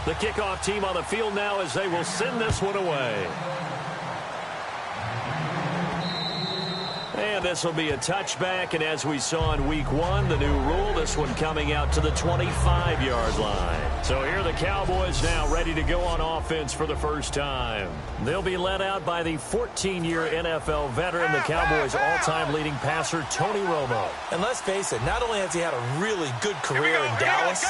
The kickoff team on the field now as they will send this one away. And this will be a touchback, and as we saw in week 1, the new rule, this one coming out to the 25-yard line. So here are the Cowboys now ready to go on offense for the first time. They'll be led out by the 14-year NFL veteran, the Cowboys' all-time leading passer, Tony Romo. And let's face it, not only has he had a really good career in Dallas,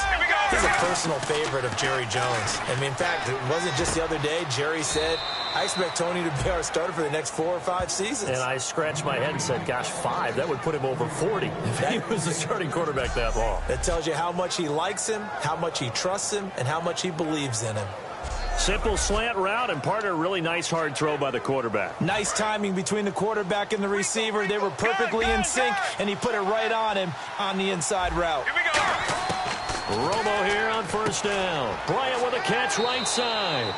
he's a personal favorite of Jerry Jones. I mean, in fact, it wasn't just the other day, Jerry said, I expect Tony to be our starter for the next 4 or 5 seasons. And I scratched my head and said, gosh, 5. That would put him over 40 if he was the starting quarterback that long. That tells you how much he likes him, how much he trusts him, and how much he believes in him. Simple slant route, and partner, really nice hard throw by the quarterback. Nice timing between the quarterback and the receiver. They were perfectly in sync, and he put it right on him on the inside route. Here we go. Romo here on first down. Bryant with a catch right side.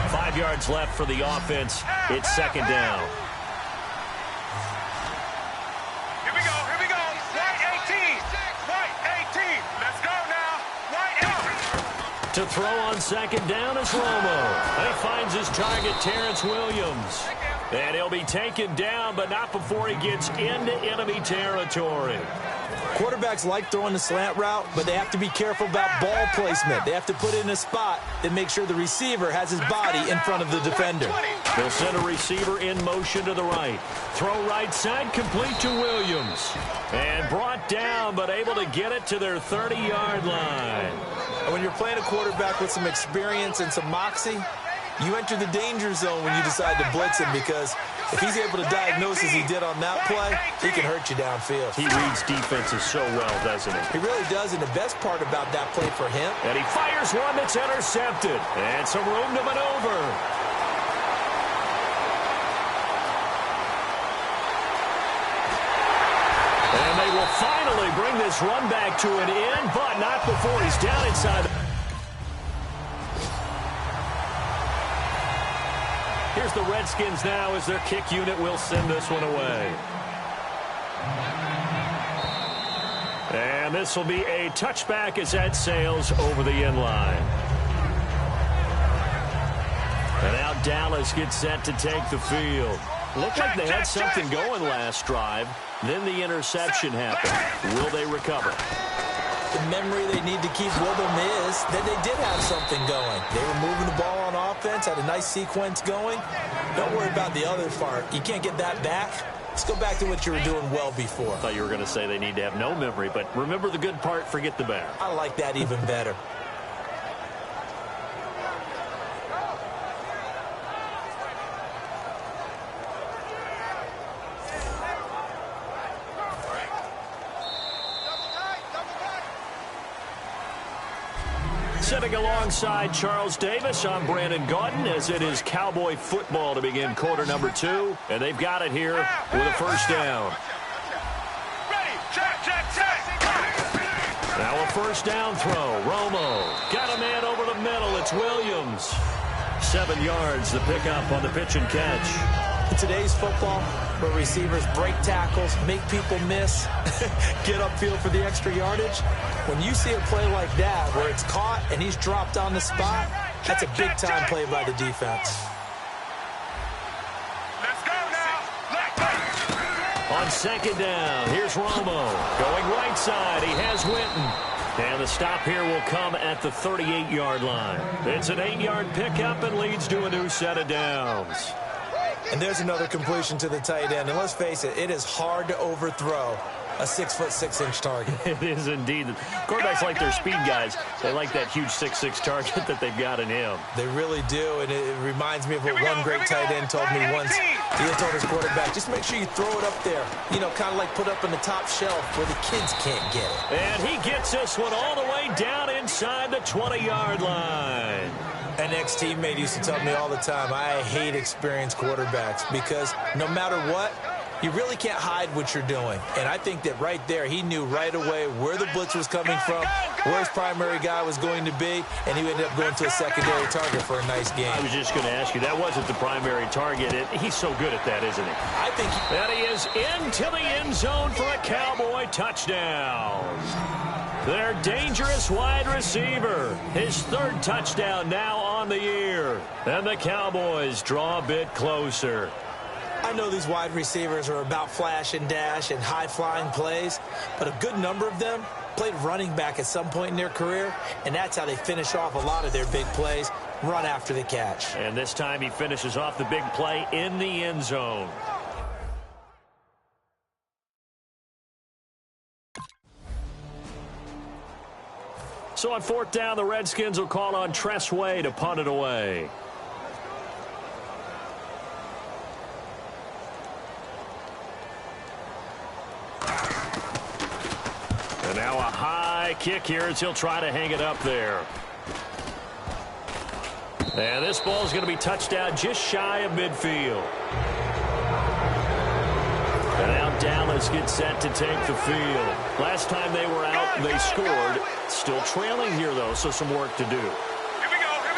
5 yards left for the offense. It's second down. Here we go. Here we go. White 18. White 18. Let's go now. White 18. To throw on second down is Romo. And he finds his target, Terrence Williams. And he'll be taken down, but not before he gets into enemy territory. Quarterbacks like throwing the slant route, but they have to be careful about ball placement. They have to put it in a spot that makes sure the receiver has his body in front of the defender. They'll send a receiver in motion to the right. Throw right side, complete to Williams. And brought down, but able to get it to their 30-yard line. And when you're playing a quarterback with some experience and some moxie, you enter the danger zone when you decide to blitz him, because if he's able to diagnose as he did on that play, he can hurt you downfield. He reads defenses so well, doesn't he? He really does, and the best part about that play for him. And he fires one that's intercepted. And some room to maneuver. And they will finally bring this run back to an end, but not before he's down inside. Here's the Redskins now as their kick unit will send this one away. And this will be a touchback as that sails over the end line. And now Dallas gets set to take the field. Looked like they had something going last drive. Then the interception happened. Will they recover? The memory they need to keep with them is that they did have something going. They were moving the ball on offense, had a nice sequence going. Don't worry about the other part. You can't get that back. Let's go back to what you were doing well before. I thought you were going to say they need to have no memory, but remember the good part, forget the bad. I like that even better. Sitting alongside Charles Davis, I'm Brandon Gaudin, as it is Cowboy football to begin quarter number 2. And they've got it here with a first down. Ready. Check, check, check. Now a first down throw. Romo got a man over the middle. It's Williams. 7 yards, the pickup on the pitch and catch. In today's football, where receivers break tackles, make people miss, get upfield for the extra yardage, when you see a play like that where it's caught and he's dropped on the spot, that's a big-time play by the defense. Let's go now. On second down, here's Romo going right side. He has Winton. And the stop here will come at the 38-yard line. It's an 8-yard pickup and leads to a new set of downs. And there's another completion to the tight end. And let's face it, it is hard to overthrow a 6'6" target. It is indeed. Quarterbacks like their speed guys. They like that huge 6'6" target that they've got in him. They really do, and it reminds me of what one great tight end told me once. He had told his quarterback, just make sure you throw it up there. You know, kind of like put up on the top shelf where the kids can't get it. And he gets this one all the way down inside the 20-yard line. An ex-teammate used to tell me all the time, I hate experienced quarterbacks because no matter what, You really can't hide what you're doing. And I think that right there, he knew right away where the blitz was coming from, where his primary guy was going to be, and he ended up going to a secondary target for a nice game. I was just going to ask you, that wasn't the primary target. He's so good at that, isn't he? I think and he is into the end zone for a Cowboy touchdown. Their dangerous wide receiver. His third touchdown now on the year. And the Cowboys draw a bit closer. I know these wide receivers are about flash and dash and high-flying plays, but a good number of them played running back at some point in their career, and that's how they finish off a lot of their big plays, run after the catch. And this time he finishes off the big play in the end zone. So on fourth down, the Redskins will call on Tress Way to punt it away. And now a high kick here as he'll try to hang it up there. And this ball is going to be touched down just shy of midfield. And now Dallas gets set to take the field. Last time they were out, they scored. Still trailing here, though, so some work to do.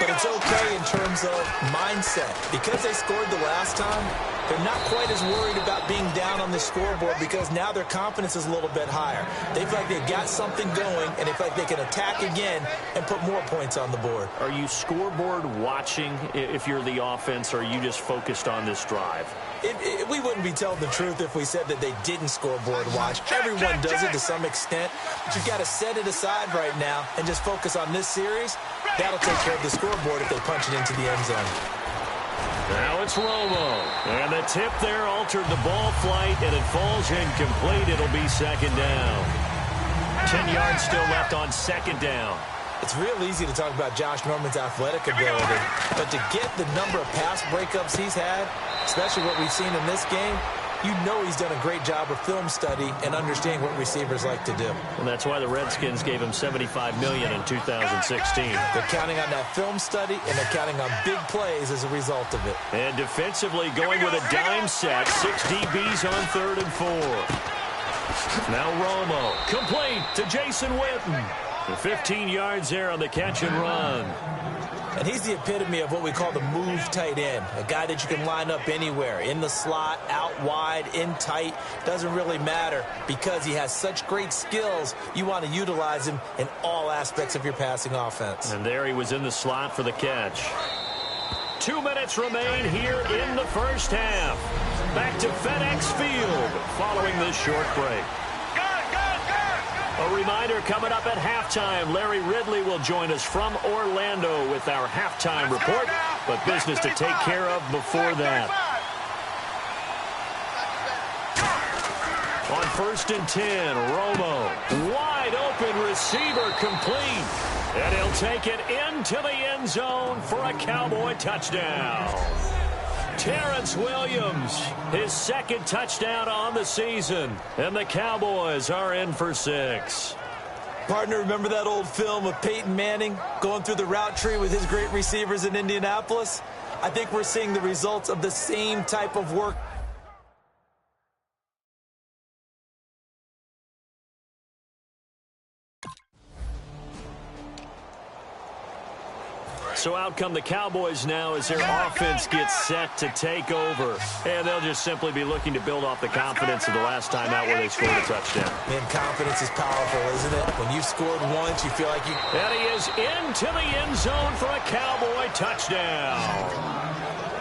But it's okay in terms of mindset. Because they scored the last time, they're not quite as worried about being down on the scoreboard because now their confidence is a little bit higher. They feel like they've got something going, and they feel like they can attack again and put more points on the board. Are you scoreboard watching if you're the offense, or are you just focused on this drive? We wouldn't be telling the truth if we said that they didn't scoreboard watch. Everyone does it to some extent, but you've got to set it aside right now and just focus on this series. That'll take care of the scoreboard if they punch it into the end zone. Now it's Romo. And the tip there altered the ball flight, and it falls incomplete. It'll be second down. 10 yards still left on second down. It's real easy to talk about Josh Norman's athletic ability, but to get the number of pass breakups he's had, especially what we've seen in this game, you know he's done a great job of film study and understanding what receivers like to do. And that's why the Redskins gave him $75 million in 2016. They're counting on that film study, and they're counting on big plays as a result of it. And defensively going with a dime set, 6 DBs on 3rd and 4. Now Romo, complete to Jason Witten. 15 yards there on the catch and run. And he's the epitome of what we call the move tight end, a guy that you can line up anywhere, in the slot, out wide, in tight, doesn't really matter because he has such great skills. You want to utilize him in all aspects of your passing offense. And there he was in the slot for the catch. 2 minutes remain here in the first half. Back to FedEx Field following this short break. A reminder, coming up at halftime, Larry Ridley will join us from Orlando with our halftime report, but business to take care of before that. On 1st and 10, Romo, wide open receiver complete, and he'll take it into the end zone for a Cowboy touchdown. Terrence Williams, his second touchdown on the season, and the Cowboys are in for 6. Partner, remember that old film of Peyton Manning going through the route tree with his great receivers in Indianapolis? I think we're seeing the results of the same type of work. So out come the Cowboys now as their offense gets set to take over. And they'll just simply be looking to build off the confidence of the last time out where they scored a touchdown. Man, confidence is powerful, isn't it? When you've scored once, you feel like you... And he is into the end zone for a Cowboy touchdown.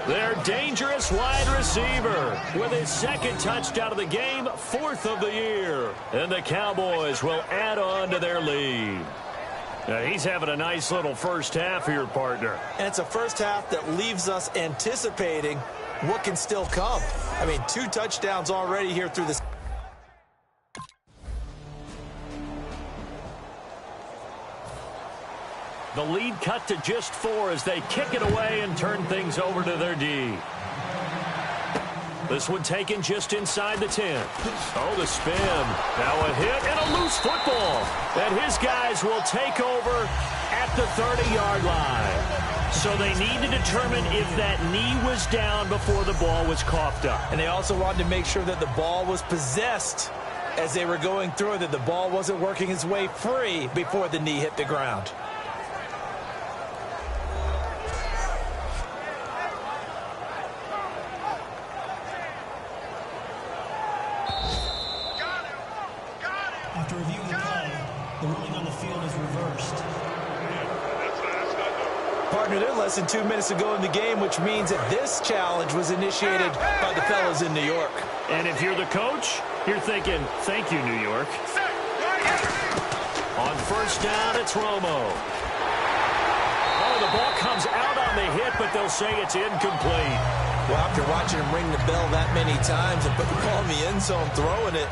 Their dangerous wide receiver with his second touchdown of the game, 4th of the year. And the Cowboys will add on to their lead. Now, he's having a nice little first half here, partner. And it's a first half that leaves us anticipating what can still come. I mean, 2 touchdowns already here through this. The lead cut to just 4 as they kick it away and turn things over to their D. This one taken just inside the 10. Oh, the spin. Now a hit and a loose football. And his guys will take over at the 30-yard line. So they need to determine if that knee was down before the ball was coughed up. And they also wanted to make sure that the ball was possessed as they were going through, that the ball wasn't working its way free before the knee hit the ground. After reviewing the play, the ruling on the field is reversed. Partner, they're less than 2 minutes to go in the game, which means that this challenge was initiated by the fellas in New York. And if you're the coach, you're thinking, thank you, New York. On first down, it's Romo. Oh, the ball comes out on the hit, but they'll say it's incomplete. Well, after watching him ring the bell that many times and put the ball in the end zone throwing it,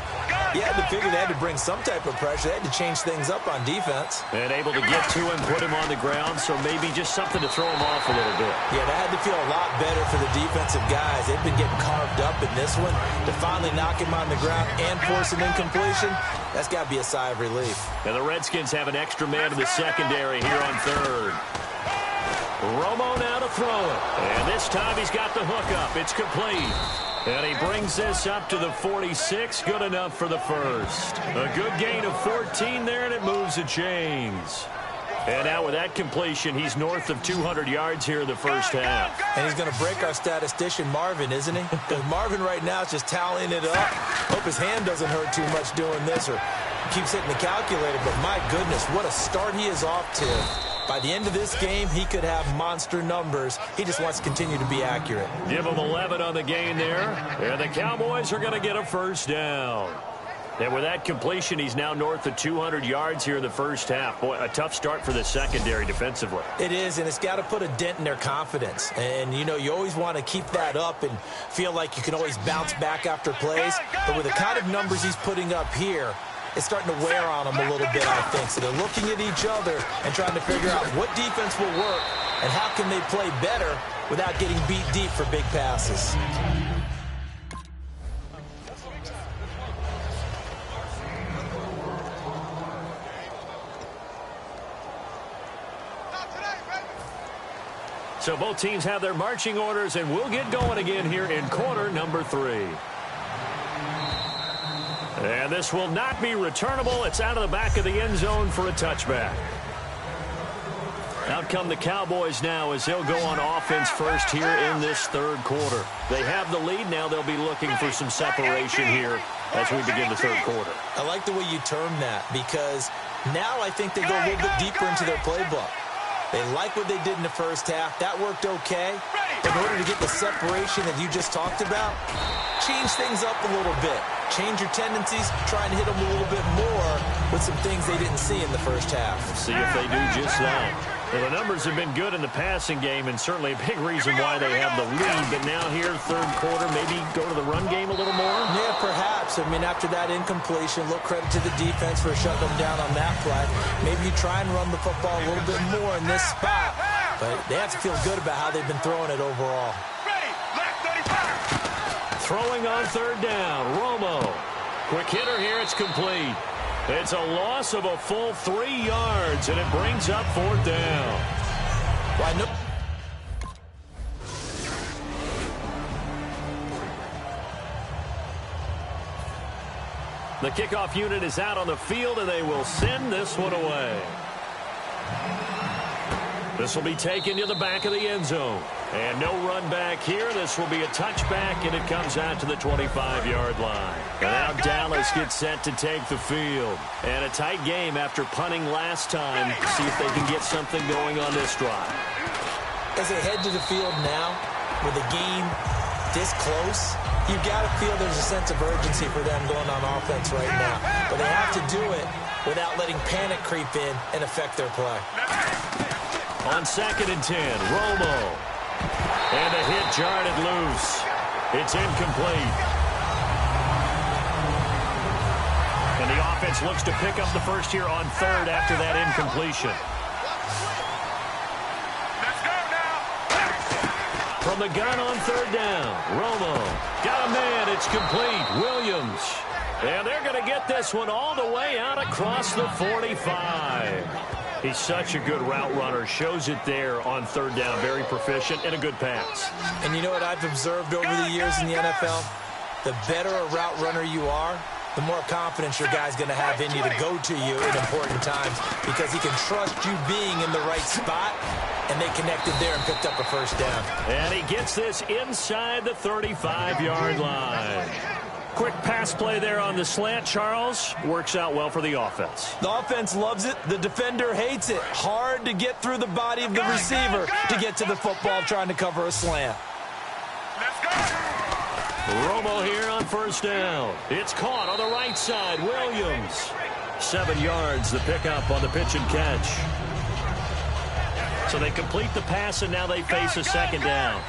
you had to figure they had to bring some type of pressure. They had to change things up on defense. And able to get to him, put him on the ground, so maybe just something to throw him off a little bit. Yeah, that had to feel a lot better for the defensive guys. They've been getting carved up in this one. To finally knock him on the ground and force an incompletion, that's got to be a sigh of relief. And the Redskins have an extra man in the secondary here on third. Romo now to throw it. And this time he's got the hook up. It's complete. And he brings this up to the 46. Good enough for the first. A good gain of 14 there, and it moves the chains. And now with that completion, he's north of 200 yards here in the first half. And he's going to break our statistician, Marvin, isn't he? Because Marvin right now is just tallying it up. Hope his hand doesn't hurt too much doing this or keeps hitting the calculator. But my goodness, what a start he is off to. By the end of this game, he could have monster numbers. He just wants to continue to be accurate. Give him 11 on the gain there. And the Cowboys are going to get a first down. And with that completion, he's now north of 200 yards here in the first half. Boy, a tough start for the secondary defensively. It is, and it's got to put a dent in their confidence. And, you know, you always want to keep that up and feel like you can always bounce back after plays. But with the kind of numbers he's putting up here, it's starting to wear on them a little bit, I think. So they're looking at each other and trying to figure out what defense will work and how can they play better without getting beat deep for big passes. So both teams have their marching orders, and we'll get going again here in quarter number 3. And this will not be returnable. It's out of the back of the end zone for a touchback. Out come the Cowboys now as they'll go on offense first here in this third quarter. They have the lead. Now they'll be looking for some separation here as we begin the third quarter. I like the way you term that because now I think they go a little bit deeper into their playbook. They like what they did in the first half. That worked okay. But in order to get the separation that you just talked about, change things up a little bit. Change your tendencies, try and hit them a little bit more with some things they didn't see in the first half. See if they do just that. Well, the numbers have been good in the passing game, and certainly a big reason why they have the lead. But now here, third quarter, maybe go to the run game a little more? Yeah, perhaps. I mean, after that incompletion, a little credit to the defense for shutting them down on that play. Maybe you try and run the football a little bit more in this spot. But they have to feel good about how they've been throwing it overall. Throwing on third down, Romo. Quick hitter here, it's complete. It's a loss of a full 3 yards, and it brings up fourth down. Why no? The kickoff unit is out on the field, and they will send this one away. This will be taken to the back of the end zone. And no run back here. This will be a touchback, and it comes out to the 25-yard line. And now Dallas gets set to take the field. And a tight game after punting last time. See if they can get something going on this drive. As they head to the field now, with the game this close, you've got to feel there's a sense of urgency for them going on offense right now. But they have to do it without letting panic creep in and affect their play. On 2nd and 10, Romo. And a hit jarred it loose. It's incomplete. And the offense looks to pick up the first here on third after that incompletion. Let's go now. From the gun on third down, Romo. Got a man, it's complete. Williams. And they're going to get this one all the way out across the 45. He's such a good route runner. Shows it there on third down. Very proficient and a good pass. And you know what I've observed over the years in the NFL? The better a route runner you are, the more confidence your guy's going to have in you to go to you in important times because he can trust you being in the right spot, and they connected there and picked up a first down. And he gets this inside the 35-yard line. Quick pass play there on the slant, Charles. Works out well for the offense. The offense loves it. The defender hates it. Hard to get through the body of the receiver to get to the football trying to cover a slant. Let's go. Romo here on first down. It's caught on the right side. Williams. 7 yards, the pickup on the pitch and catch. So they complete the pass, and now they face a second down.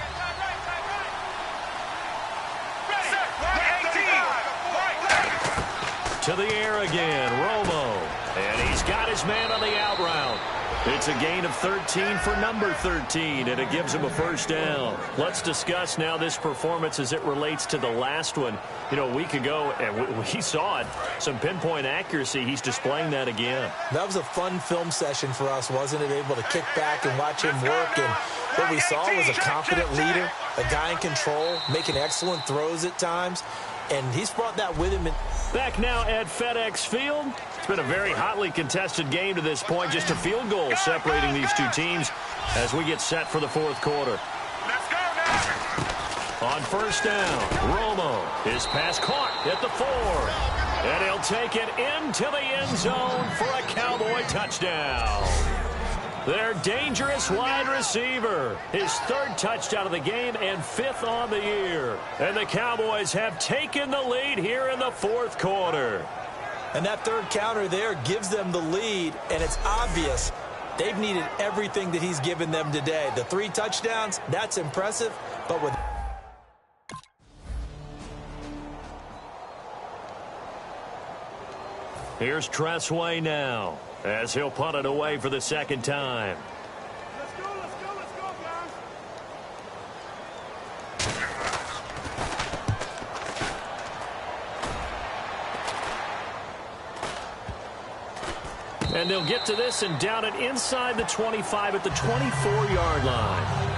To the air again, Romo. And he's got his man on the out route. It's a gain of 13 for number 13, and it gives him a first down. Let's discuss now this performance as it relates to the last one. You know, a week ago, and we saw it, some pinpoint accuracy. He's displaying that again. That was a fun film session for us, wasn't it? Able to kick back and watch him work, and what we saw was a confident leader, a guy in control, making excellent throws at times, and he's brought that with him. Back now at FedEx Field. It's been a very hotly contested game to this point. Just a field goal separating these two teams as we get set for the fourth quarter. Let's go now. On first down, Romo. His pass caught at the 4. And he'll take it into the end zone for a Cowboy touchdown. Their dangerous wide receiver. His 3rd touchdown of the game and 5th on the year. And the Cowboys have taken the lead here in the fourth quarter. And that 3rd counter there gives them the lead, and it's obvious they've needed everything that he's given them today. The 3 touchdowns, that's impressive, but with... Here's Tressway now, as he'll punt it away for the second time. Let's go, guys. And they'll get to this and down it inside the 25 at the 24-yard line.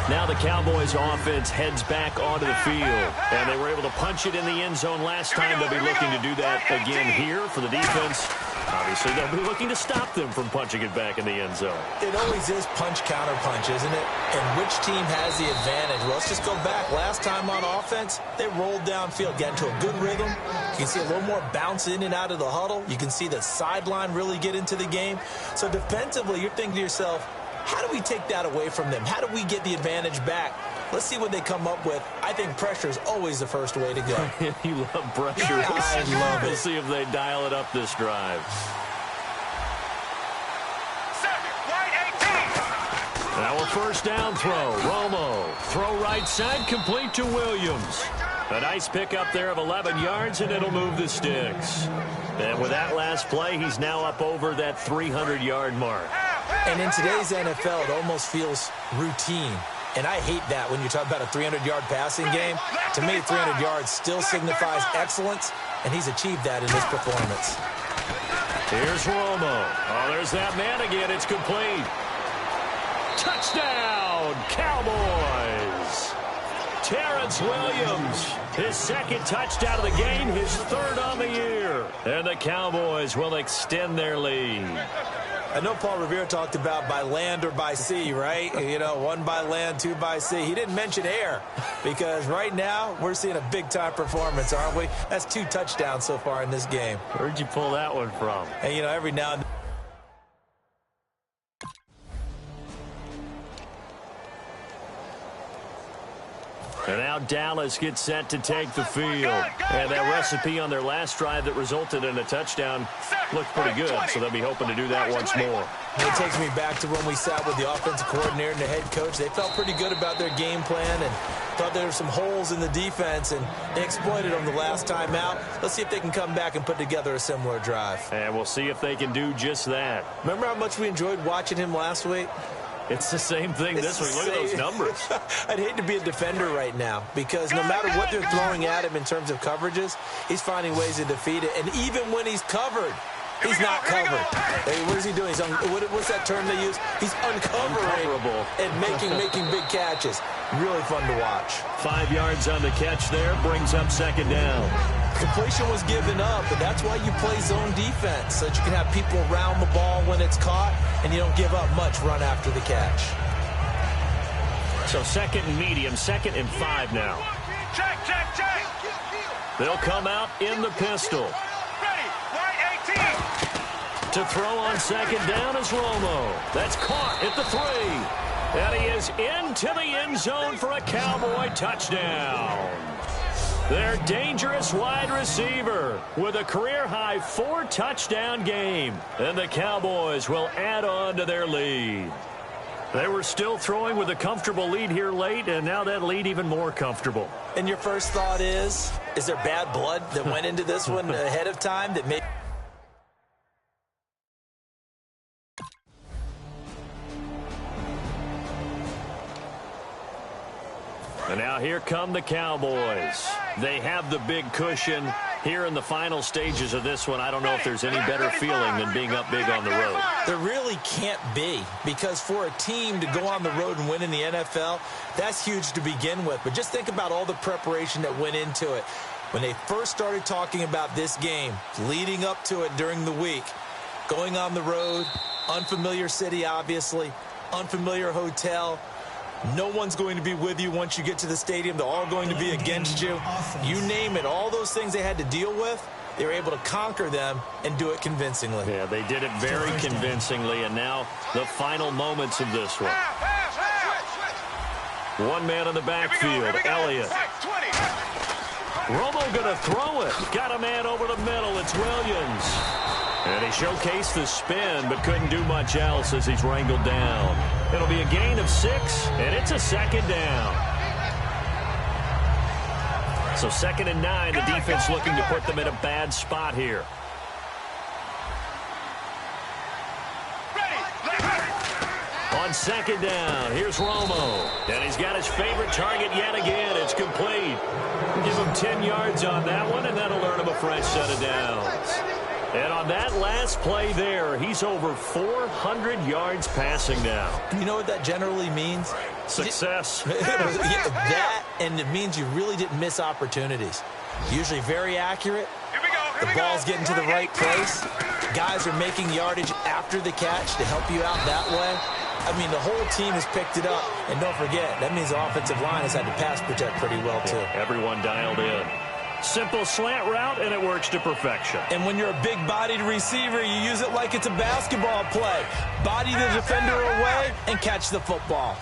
Now the Cowboys offense heads back onto the field, and they were able to punch it in the end zone last time. They'll be looking to do that again here for the defense. Obviously, they'll be looking to stop them from punching it back in the end zone. It always is punch-counter-punch, isn't it? And which team has the advantage? Well, let's just go back. Last time on offense, they rolled downfield, got into a good rhythm. You can see a little more bounce in and out of the huddle. You can see the sideline really get into the game. So defensively, you're thinking to yourself, how do we take that away from them? How do we get the advantage back? Let's see what they come up with. I think pressure is always the first way to go. You love pressure. I love it. We'll see if they dial it up this drive. Now a first down throw. Romo. Throw right side, complete to Williams. A nice pickup there of 11 yards, and it'll move the sticks. And with that last play, he's now up over that 300-yard mark. And in today's NFL, it almost feels routine. And I hate that when you talk about a 300-yard passing game. To me, 300 yards still signifies excellence, and he's achieved that in this performance. Here's Romo. Oh, there's that man again. It's complete. Touchdown, Cowboys. Terrence Williams, his 2nd touchdown of the game, his 3rd on the year. And the Cowboys will extend their lead. I know Paul Revere talked about by land or by sea, right? You know, 1 by land, 2 by sea. He didn't mention air because right now we're seeing a big-time performance, aren't we? That's 2 touchdowns so far in this game. Where'd you pull that one from? And, you know, every now and then. And now Dallas gets set to take the field. And that recipe on their last drive that resulted in a touchdown looked pretty good, so they'll be hoping to do that once more. It takes me back to when we sat with the offensive coordinator and the head coach. They felt pretty good about their game plan and thought there were some holes in the defense, and they exploited them the last time out. Let's see if they can come back and put together a similar drive. And we'll see if they can do just that. Remember how much we enjoyed watching him last week? It's the same thing this week. Look at those numbers. I'd hate to be a defender right now because no matter what they're throwing at him in terms of coverages, he's finding ways to defeat it. And even when he's covered, He's not covered. Hey, what is he doing? What's that term they use? He's uncovering and making big catches. Really fun to watch. 5 yards on the catch there, brings up second down. Completion was given up, and that's why you play zone defense, so that you can have people around the ball when it's caught, and you don't give up much run after the catch. So second and medium, 2nd and 5 now. Check. They'll come out in the pistol. Ready, white 18. To throw on second down is Romo. That's caught at the 3. And he is into the end zone for a Cowboy touchdown. Their dangerous wide receiver with a career-high 4-touchdown game. And the Cowboys will add on to their lead. They were still throwing with a comfortable lead here late, and now that lead even more comfortable. And your first thought is there bad blood that went into this one ahead of time that made... And now here come the Cowboys. They have the big cushion here in the final stages of this one. I don't know if there's any better feeling than being up big on the road. There really can't be, because for a team to go on the road and win in the NFL, that's huge to begin with. But just think about all the preparation that went into it. When they first started talking about this game, leading up to it during the week, going on the road, unfamiliar city, obviously, unfamiliar hotel. No one's going to be with you once you get to the stadium. They're all going to be against you. You name it, all those things they had to deal with, they were able to conquer them and do it convincingly. Yeah, they did it very convincingly, and now the final moments of this one. One man in the backfield, Elliott. Romo going to throw it. Got a man over the middle. It's Williams. And he showcased the spin, but couldn't do much else as he's wrangled down. It'll be a gain of 6, and it's a second down. So 2nd and 9, the defense looking to put them in a bad spot here. On 2nd down, here's Romo. And he's got his favorite target yet again. It's complete. Give him 10 yards on that one, and that'll earn him a fresh set of downs. And on that last play there, he's over 400 yards passing now. You know what that generally means? Success. That, and it means you really didn't miss opportunities. Usually very accurate. The ball's getting to the right place. Guys are making yardage after the catch to help you out that way. I mean, the whole team has picked it up. And don't forget, that means the offensive line has had to pass protect pretty well, too. Everyone dialed in. Simple slant route, and it works to perfection. And when you're a big-bodied receiver, you use it like it's a basketball play. Body the defender away and catch the football.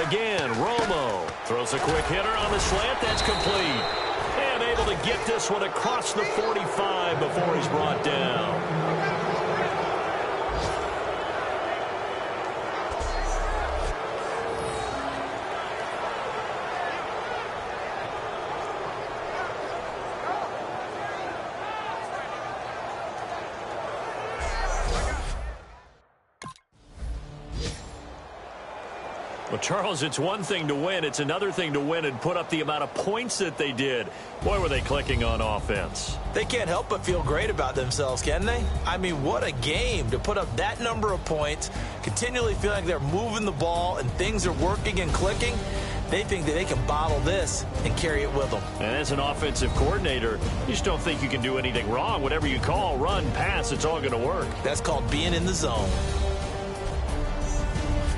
Again, Romo throws a quick hitter on the slant. That's complete. And able to get this one across the 45 before he's brought down. Well, Charles, it's one thing to win. It's another thing to win and put up the amount of points that they did. Boy, were they clicking on offense. They can't help but feel great about themselves, can they? I mean, what a game to put up that number of points, continually feeling like they're moving the ball and things are working and clicking. They think that they can bottle this and carry it with them. And as an offensive coordinator, you just don't think you can do anything wrong. Whatever you call, run, pass, it's all going to work. That's called being in the zone.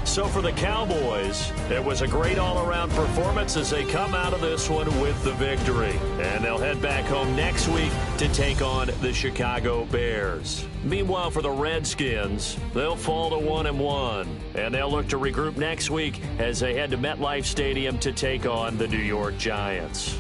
So for the Cowboys, it was a great all-around performance as they come out of this one with the victory. And they'll head back home next week to take on the Chicago Bears. Meanwhile, for the Redskins, they'll fall to 1-1. And they'll look to regroup next week as they head to MetLife Stadium to take on the New York Giants.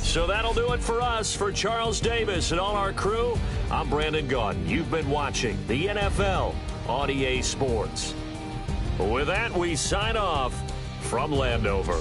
So that'll do it for us. For Charles Davis and all our crew, I'm Brandon Gaudin. You've been watching the NFL on EA Sports. With that, we sign off from Landover.